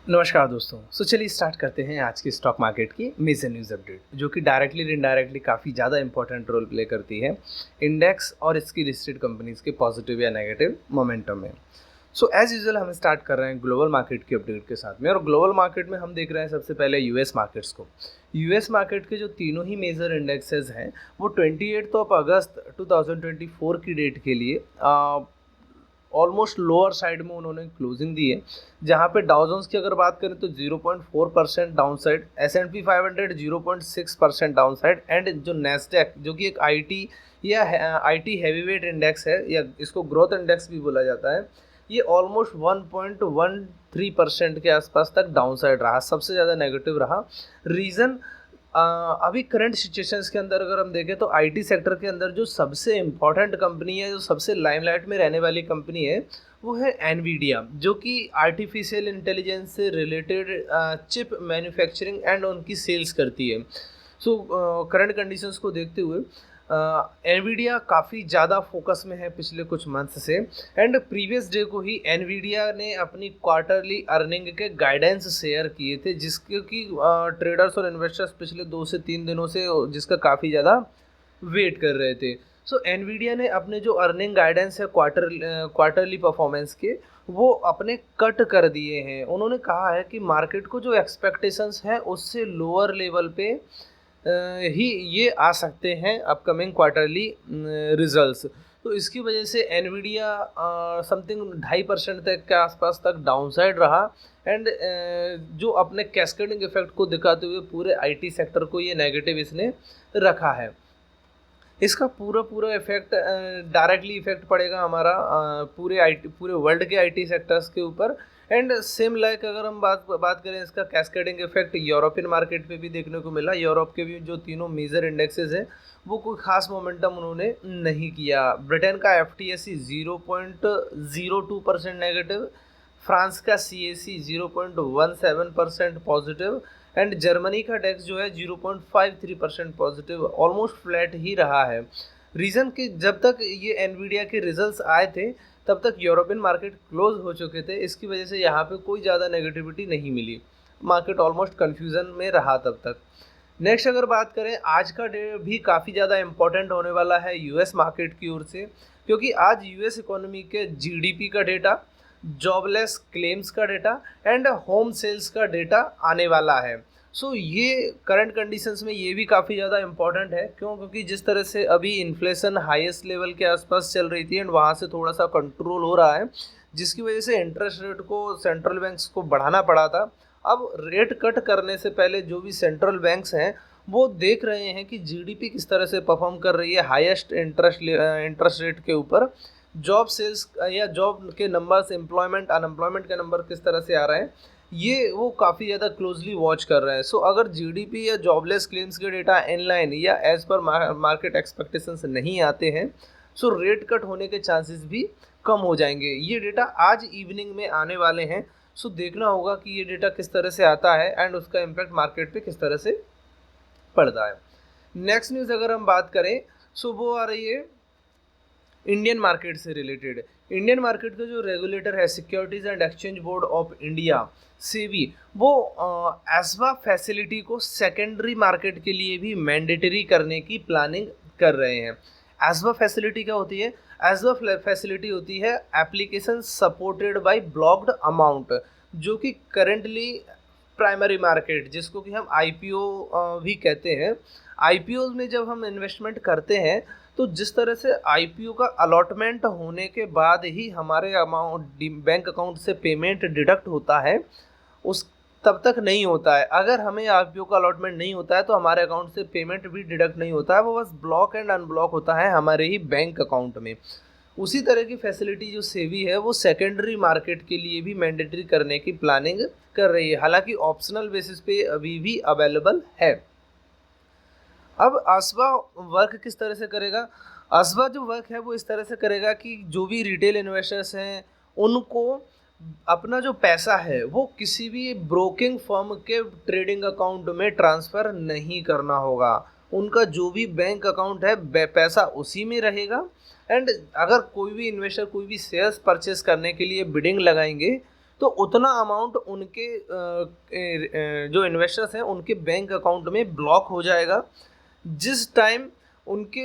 नमस्कार दोस्तों। चलिए स्टार्ट करते हैं आज की स्टॉक मार्केट की मेजर न्यूज़ अपडेट, जो कि डायरेक्टली इनडायरेक्टली काफ़ी ज़्यादा इंपॉर्टेंट रोल प्ले करती है इंडेक्स और इसकी लिस्टेड कंपनीज के पॉजिटिव या नेगेटिव मोमेंटम में। एज यूजुअल हम स्टार्ट कर रहे हैं ग्लोबल मार्केट की अपडेट के साथ में, और ग्लोबल मार्केट में हम देख रहे हैं सबसे पहले यूएस मार्केट्स को। यूएस मार्केट के जो तीनों ही मेजर इंडेक्सेस हैं वो 28 अगस्त 2024 की डेट के लिए ऑलमोस्ट लोअर साइड में उन्होंने क्लोजिंग दी है, जहां पे डाउ जोन्स की अगर बात करें तो 0.4% down side, S&P 500 0.6% down side, and जो नेस्डैक जो कि एक आईटी या आईटी हैवीवेट इंडेक्स है या इसको ग्रोथ इंडेक्स भी बोला जाता है, ये ऑलमोस्ट 1.13% के आसपास तक डाउन साइड रहा, सबसे ज़्यादा नेगेटिव रहा। रीज़न अभी करंट सिचुएशंस के अंदर अगर हम देखें तो आईटी सेक्टर के अंदर जो सबसे इम्पॉर्टेंट कंपनी है, जो सबसे लाइमलाइट में रहने वाली कंपनी है, वो है एनवीडिया, जो कि आर्टिफिशियल इंटेलिजेंस से रिलेटेड चिप मैन्युफैक्चरिंग एंड उनकी सेल्स करती है। करंट कंडीशंस को देखते हुए एनवीडिया काफ़ी ज़्यादा फोकस में है पिछले कुछ मंथ से, एंड प्रीवियस डे को ही एनवीडिया ने अपनी क्वार्टरली अर्निंग के गाइडेंस शेयर किए थे, जिसके कि ट्रेडर्स और इन्वेस्टर्स पिछले 2 से 3 दिनों से जिसका काफ़ी ज़्यादा वेट कर रहे थे। एनवीडिया ने अपने जो अर्निंग गाइडेंस है क्वार्टरली परफॉर्मेंस के, वो अपने कट कर दिए हैं। उन्होंने कहा है कि मार्केट को जो एक्सपेक्टेशंस हैं उससे लोअर लेवल पे ही ये आ सकते हैं अपकमिंग क्वार्टरली रिजल्ट्स। तो इसकी वजह से एनवीडिया समथिंग 2.5% तक के आसपास तक डाउनसाइड रहा, एंड जो अपने कैस्केडिंग इफेक्ट को दिखाते हुए पूरे आईटी सेक्टर को ये नेगेटिव इसने रखा है। इसका पूरा इफेक्ट डायरेक्टली इफेक्ट पड़ेगा हमारा पूरे वर्ल्ड के आईटी सेक्टर्स के ऊपर, एंड सेम लाइक अगर हम बात करें इसका कैस्केडिंग इफेक्ट यूरोपियन मार्केट पे भी देखने को मिला। यूरोप के भी जो तीनों मेजर इंडेक्सेस हैं वो कोई खास मोमेंटम उन्होंने नहीं किया। ब्रिटेन का FTSE 0.02% नेगेटिव, फ्रांस का CAC 0.17% पॉजिटिव, एंड जर्मनी का डेक्स जो है 0.53% पॉजिटिव, ऑलमोस्ट फ्लैट ही रहा है। रीज़न कि जब तक ये एनवीडिया के रिजल्ट्स आए थे तब तक यूरोपियन मार्केट क्लोज हो चुके थे, इसकी वजह से यहाँ पे कोई ज़्यादा नेगेटिविटी नहीं मिली, मार्केट ऑलमोस्ट कन्फ्यूज़न में रहा तब तक। नेक्स्ट अगर बात करें, आज का डे भी काफ़ी ज़्यादा इंपॉर्टेंट होने वाला है यूएस मार्केट की ओर से, क्योंकि आज यूएस इकोनॉमी के जीडीपी का डेटा, जॉबलेस क्लेम्स का डेटा एंड होम सेल्स का डेटा आने वाला है। ये करंट कंडीशंस में ये भी काफ़ी ज़्यादा इंपॉर्टेंट है। क्यों? क्योंकि जिस तरह से अभी इन्फ्लेशन हाईएस्ट लेवल के आसपास चल रही थी एंड वहाँ से थोड़ा सा कंट्रोल हो रहा है, जिसकी वजह से इंटरेस्ट रेट को सेंट्रल बैंक्स को बढ़ाना पड़ा था। अब रेट कट करने से पहले जो भी सेंट्रल बैंक्स हैं वो देख रहे हैं कि जीडीपी किस तरह से परफॉर्म कर रही है हाईएस्ट इंटरेस्ट रेट के ऊपर, जॉब सेल्स या जॉब के नंबर्स, एम्प्लॉयमेंट अनएम्प्लॉयमेंट के नंबर किस तरह से आ रहे हैं, ये वो काफ़ी ज़्यादा क्लोजली वॉच कर रहे हैं। अगर जीडीपी या जॉबलेस क्लेम्स के डेटा इनलाइन या एज पर मार्केट एक्सपेक्टेशंस नहीं आते हैं, रेट कट होने के चांसेस भी कम हो जाएंगे। ये डेटा आज इवनिंग में आने वाले हैं, देखना होगा कि ये डेटा किस तरह से आता है एंड उसका इम्पैक्ट मार्केट पे किस तरह से पड़ता है। नेक्स्ट न्यूज़ अगर हम बात करें वो आ रही है इंडियन मार्केट से रिलेटेड। इंडियन मार्केट का जो रेगुलेटर है securities and exchange board of India, SEBI, वो एसवा फैसिलिटी को सेकेंडरी मार्केट के लिए भी मैंडेटरी करने की प्लानिंग कर रहे हैं। एसवा फैसिलिटी क्या होती है? एसवा फैसिलिटी होती है application supported by blocked amount, जो कि करेंटली प्राइमरी मार्केट, जिसको कि हम IPO भी कहते हैं। IPO में जब हम इन्वेस्टमेंट करते हैं तो जिस तरह से IPO का अलॉटमेंट होने के बाद ही हमारे अमाउंट बैंक अकाउंट से पेमेंट डिडक्ट होता है, उस तब तक नहीं होता है। अगर हमें IPO का अलॉटमेंट नहीं होता है तो हमारे अकाउंट से पेमेंट भी डिडक्ट नहीं होता है, वो बस ब्लॉक एंड अनब्लॉक होता है हमारे ही बैंक अकाउंट में। उसी तरह की फैसिलिटी जो सेबी है वो सेकेंडरी मार्केट के लिए भी मैंडेटरी करने की प्लानिंग कर रही है, हालांकि ऑप्शनल बेसिस पे अभी भी अवेलेबल है। अब आसवा वर्क किस तरह से करेगा? आसवा जो वर्क है वो इस तरह से करेगा कि जो भी रिटेल इन्वेस्टर्स हैं उनको अपना जो पैसा है वो किसी भी ब्रोकिंग फर्म के ट्रेडिंग अकाउंट में ट्रांसफ़र नहीं करना होगा। उनका जो भी बैंक अकाउंट है पैसा उसी में रहेगा, एंड अगर कोई भी इन्वेस्टर कोई भी शेयर्स परचेस करने के लिए बिडिंग लगाएंगे तो उतना अमाउंट उनके जो इन्वेस्टर्स हैं उनके बैंक अकाउंट में ब्लॉक हो जाएगा। जिस टाइम उनके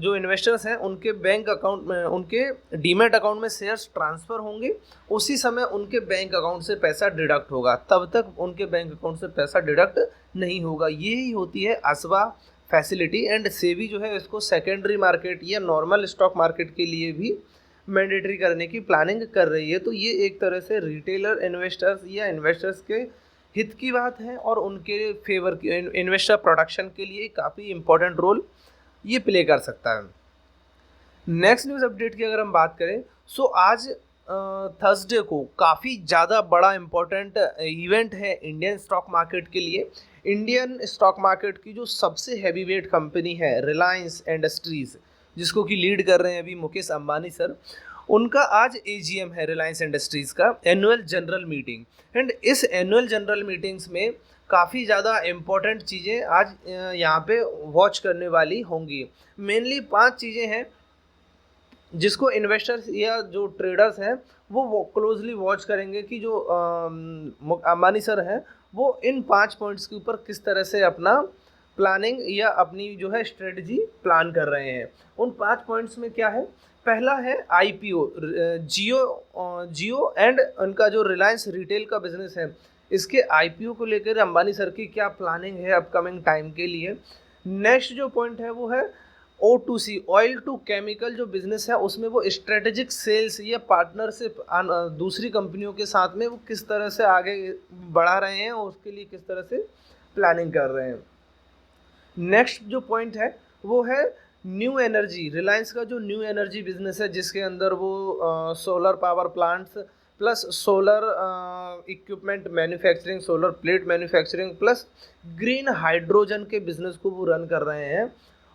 जो इन्वेस्टर्स हैं उनके बैंक अकाउंट में, उनके डीमैट अकाउंट में शेयर्स ट्रांसफ़र होंगे, उसी समय उनके बैंक अकाउंट से पैसा डिडक्ट होगा, तब तक उनके बैंक अकाउंट से पैसा डिडक्ट नहीं होगा। यही होती है आसवा फैसिलिटी। एंड सेबी जो है इसको सेकेंडरी मार्केट या नॉर्मल स्टॉक मार्केट के लिए भी मैंडेटरी करने की प्लानिंग कर रही है। तो ये एक तरह से रिटेलर इन्वेस्टर्स या इन्वेस्टर्स के हित की बात है और उनके फेवर की इन्वेस्टर प्रोटेक्शन के लिए काफ़ी इंपॉर्टेंट रोल ये प्ले कर सकता है। नेक्स्ट न्यूज़ अपडेट की अगर हम बात करें, सो आज थर्सडे को काफ़ी ज़्यादा बड़ा इम्पोर्टेंट इवेंट है इंडियन स्टॉक मार्केट के लिए। इंडियन स्टॉक मार्केट की जो सबसे हैवी वेट कंपनी है रिलायंस इंडस्ट्रीज़, जिसको कि लीड कर रहे हैं अभी मुकेश अंबानी सर, उनका आज एजीएम है रिलायंस इंडस्ट्रीज़ का एनुअल जनरल मीटिंग। एंड इस एनुअल जनरल मीटिंग्स में काफ़ी ज़्यादा इम्पोर्टेंट चीज़ें आज यहाँ पे वॉच करने वाली होंगी। मेनली 5 चीज़ें हैं जिसको इन्वेस्टर्स या जो ट्रेडर्स हैं वो क्लोजली वॉच करेंगे कि जो अंबानी सर हैं वो इन 5 पॉइंट्स के ऊपर किस तरह से अपना प्लानिंग या अपनी जो है स्ट्रेटजी प्लान कर रहे हैं। उन 5 पॉइंट्स में क्या है, पहला है आईपीओ, जियो एंड उनका जो रिलायंस रिटेल का बिजनेस है इसके आईपीओ को लेकर अंबानी सर की क्या प्लानिंग है अपकमिंग टाइम के लिए। नेक्स्ट जो पॉइंट है वो है O2C, ऑयल टू केमिकल जो बिजनेस है उसमें वो स्ट्रेटेजिक सेल्स या पार्टनरशिप दूसरी कंपनियों के साथ में वो किस तरह से आगे बढ़ा रहे हैं और उसके लिए किस तरह से प्लानिंग कर रहे हैं। नेक्स्ट जो पॉइंट है वो है न्यू एनर्जी, रिलायंस का जो न्यू एनर्जी बिजनेस है जिसके अंदर वो solar power plants plus solar equipment manufacturing, solar plate manufacturing plus green hydrogen के बिजनेस को वो रन कर रहे हैं।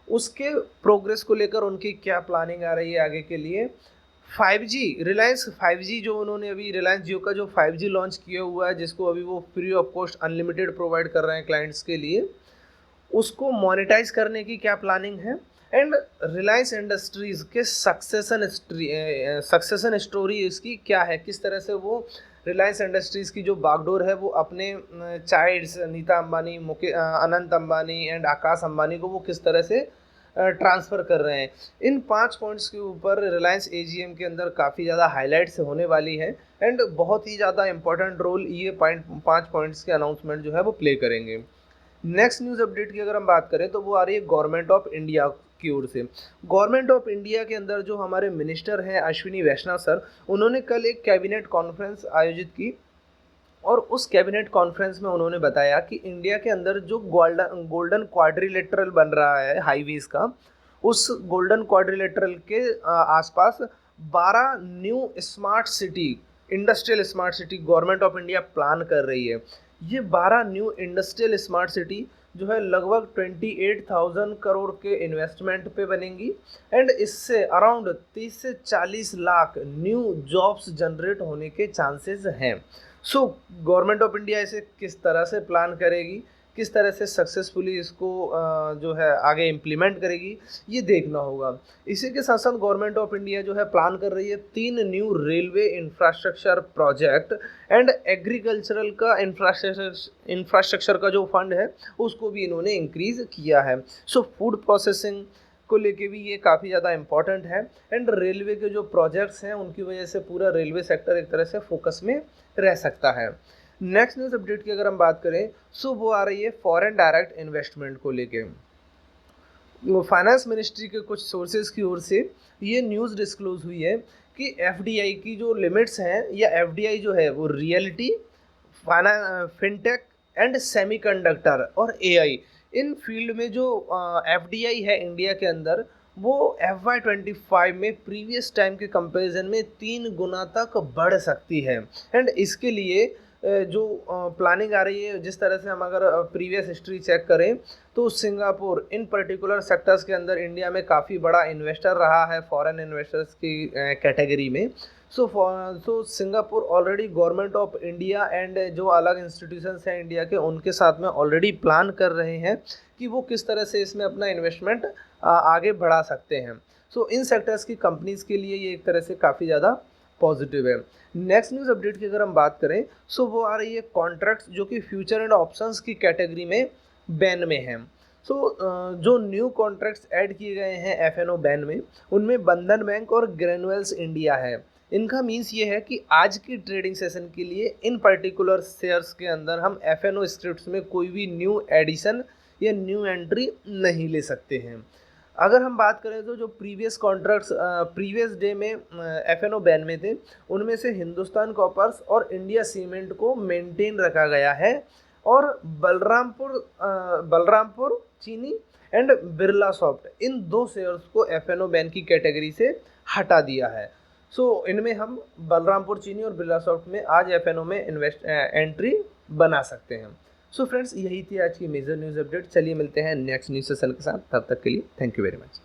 उसके प्रोग्रेस को लेकर उनकी क्या प्लानिंग आ रही है आगे के लिए। 5G, रिलायंस 5G जो उन्होंने अभी रिलायंस जियो का जो 5G लॉन्च किया हुआ है जिसको अभी वो free of cost unlimited provide कर रहे हैं क्लाइंट्स के लिए, उसको मोनेटाइज करने की क्या प्लानिंग है। एंड रिलायंस इंडस्ट्रीज़ के सक्सेसन स्टोरी इसकी क्या है, किस तरह से वो रिलायंस इंडस्ट्रीज़ की जो बागडोर है वो अपने चाइल्ड्स नीता अंबानी, अनंत अंबानी एंड आकाश अंबानी को वो किस तरह से ट्रांसफ़र कर रहे हैं। इन 5 पॉइंट्स के ऊपर रिलायंस एजीएम के अंदर काफ़ी ज़्यादा हाईलाइट्स होने वाली है एंड बहुत ही ज़्यादा इंपॉर्टेंट रोल ये 5 पॉइंट्स के अनाउंसमेंट जो है वो प्ले करेंगे। नेक्स्ट न्यूज़ अपडेट की अगर हम बात करें तो वो आ रही है गवर्नमेंट ऑफ इंडिया की ओर से। गवर्नमेंट ऑफ इंडिया के अंदर जो हमारे मिनिस्टर हैं अश्विनी वैष्णव सर, उन्होंने कल एक कैबिनेट कॉन्फ्रेंस आयोजित की और उस कैबिनेट कॉन्फ्रेंस में उन्होंने बताया कि इंडिया के अंदर जो गोल्डन क्वाड्रिलेटरल बन रहा है हाईवेज का, उस गोल्डन क्वाड्रिलेटरल के आसपास 12 new smart city, industrial smart city government of India plan कर रही है। ये 12 न्यू इंडस्ट्रियल स्मार्ट सिटी जो है लगभग 28,000 करोड़ के इन्वेस्टमेंट पे बनेंगी एंड इससे अराउंड 30 से 40 लाख न्यू जॉब्स जनरेट होने के चांसेस हैं। सो गवर्नमेंट ऑफ इंडिया इसे किस तरह से प्लान करेगी, किस तरह से सक्सेसफुली इसको जो है आगे इम्प्लीमेंट करेगी, ये देखना होगा। इसी के साथ साथ गवर्नमेंट ऑफ इंडिया जो है प्लान कर रही है 3 new railway infrastructure project and agricultural का इंफ्रास्ट्रक्चर का जो फंड है उसको भी इन्होंने इंक्रीज़ किया है। सो फूड प्रोसेसिंग को लेके भी ये काफ़ी ज़्यादा इम्पॉर्टेंट है एंड रेलवे के जो प्रोजेक्ट्स हैं उनकी वजह से पूरा रेलवे सेक्टर एक तरह से फोकस में रह सकता है। नेक्स्ट न्यूज़ अपडेट की अगर हम बात करें सो वो आ रही है फॉरेन डायरेक्ट इन्वेस्टमेंट को लेके। फाइनेंस मिनिस्ट्री के कुछ सोर्सेज की ओर से ये न्यूज़ डिस्क्लोज हुई है कि एफडीआई की जो लिमिट्स हैं या एफडीआई जो है वो रियलिटी, फिनटेक एंड सेमीकंडक्टर और एआई, इन फील्ड में जो एफडीआई है इंडिया के अंदर वो FY25 में प्रीवियस टाइम के कंपैरिजन में 3 गुना तक बढ़ सकती है। एंड इसके लिए जो प्लानिंग आ रही है, जिस तरह से हम अगर प्रीवियस हिस्ट्री चेक करें तो सिंगापुर इन पर्टिकुलर सेक्टर्स के अंदर इंडिया में काफ़ी बड़ा इन्वेस्टर रहा है फॉरेन इन्वेस्टर्स की कैटेगरी में। So Singapore already government of India and जो अलग इंस्टीट्यूशंस हैं इंडिया के उनके साथ में ऑलरेडी प्लान कर रहे हैं कि वो किस तरह से इसमें अपना इन्वेस्टमेंट आगे बढ़ा सकते हैं। सो इन सेक्टर्स की कंपनीज़ के लिए ये एक तरह से काफ़ी ज़्यादा पॉजिटिव है। नेक्स्ट न्यूज़ अपडेट की अगर हम बात करें सो वो आ रही है कॉन्ट्रैक्ट्स जो कि फ्यूचर एंड ऑप्शंस की कैटेगरी में बैन में हैं। जो न्यू कॉन्ट्रैक्ट्स ऐड किए गए हैं एफ बैन में, उनमें बंधन बैंक और ग्रेनुअल्स इंडिया है। इनका मीन्स ये है कि आज की ट्रेडिंग सेशन के लिए इन पर्टिकुलर शेयर्स के अंदर हम एफ स्क्रिप्ट्स में कोई भी न्यू एडिशन या न्यू एंट्री नहीं ले सकते हैं। अगर हम बात करें तो जो प्रीवियस कॉन्ट्रैक्ट्स प्रीवियस डे में एफ बैन में थे, उनमें से हिंदुस्तान कॉपर्स और इंडिया सीमेंट को मेंटेन रखा गया है और बलरामपुर चीनी and Birla soft in 2 shares को एफ बैन की कैटेगरी से हटा दिया है। इनमें हम बलरामपुर चीनी और बिरला सॉफ्ट में आज एफ में एंट्री बना सकते हैं। फ्रेंड्स, यही थी आज की मेजर न्यूज़ अपडेट। चलिए मिलते हैं नेक्स्ट न्यूज़ सेशन के साथ, तब तक के लिए थैंक यू वेरी मच।